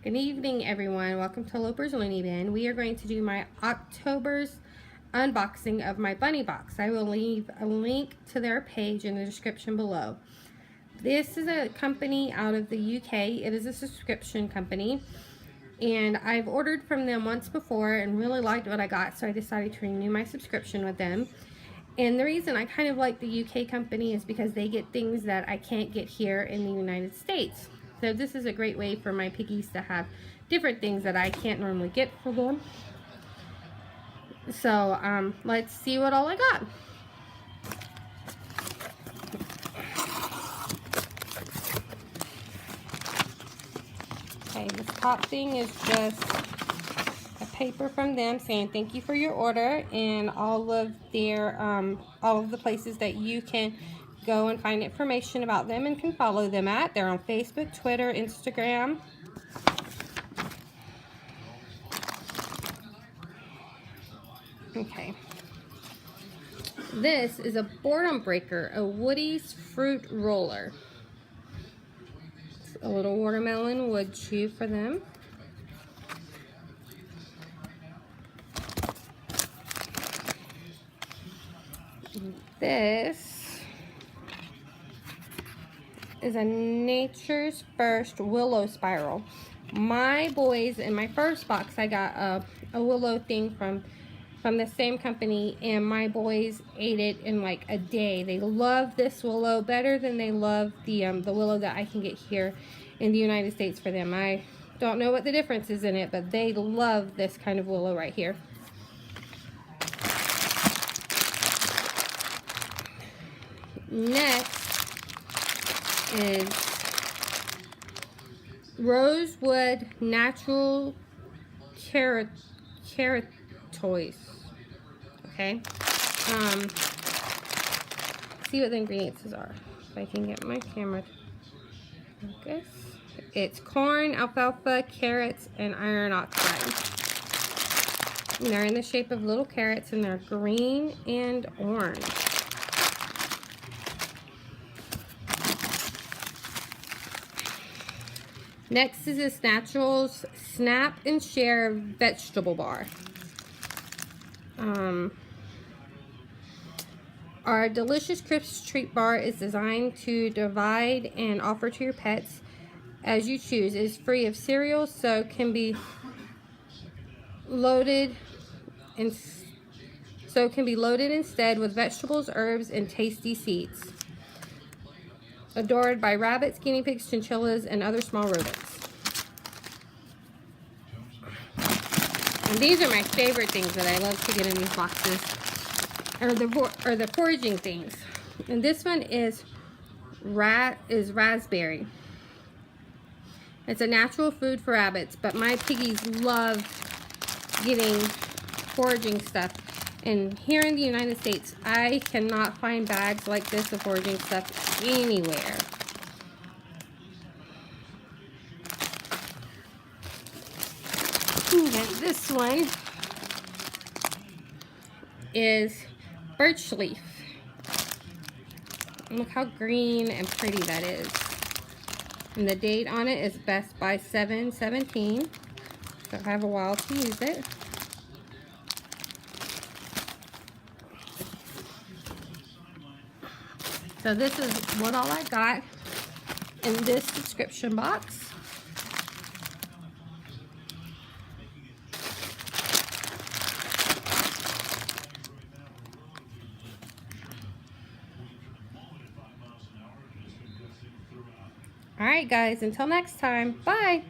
Good evening, everyone. Welcome to Loper's Looney Bin. We are going to do my October's unboxing of my bunny box. I will leave a link to their page in the description below. This is a company out of the UK. It is a subscription company, and I've ordered from them once before and really liked what I got, so I decided to renew my subscription with them. And the reason I kind of like the UK company is because they get things that I can't get here in the United States. So this is a great way for my piggies to have different things that I can't normally get for them. So let's see what all I got. Okay, this top thing is just a paper from them saying thank you for your order and all of their all of the places that you can go and find information about them and can follow them at. They're on Facebook, Twitter, Instagram. Okay. This is a boredom breaker, a Woody's fruit roller. It's a little watermelon wood chew for them. This is a Nature's First willow spiral. My boys, in my first box, I got a willow thing from the same company, and my boys ate it in like a day. They love this willow better than they love the willow that I can get here in the United States for them. I don't know what the difference is in it, but they love this kind of willow right here. Next is Rosewood Natural Keratosis. Okay. See what the ingredients are. If I can get my camera to focus. It's corn, alfalfa, carrots, and iron oxide. And they're in the shape of little carrots, and they're green and orange. Next is this Naturals Snap and Share vegetable bar. Our delicious crisp treat bar is designed to divide and offer to your pets as you choose. It is free of cereal, so can be loaded instead with vegetables, herbs, and tasty seeds. Adored by rabbits, guinea pigs, chinchillas, and other small rodents. And these are my favorite things that I love to get in these boxes, are the foraging things. And this one is raspberry. It's a natural food for rabbits, but my piggies love getting foraging stuff. And here in the United States, I cannot find bags like this of foraging stuff anywhere. And this one is birch leaf. Look how green and pretty that is. And the date on it is best by 7/17. So I have a while to use it. So this is what all I got in this subscription box. All right, guys, until next time, bye.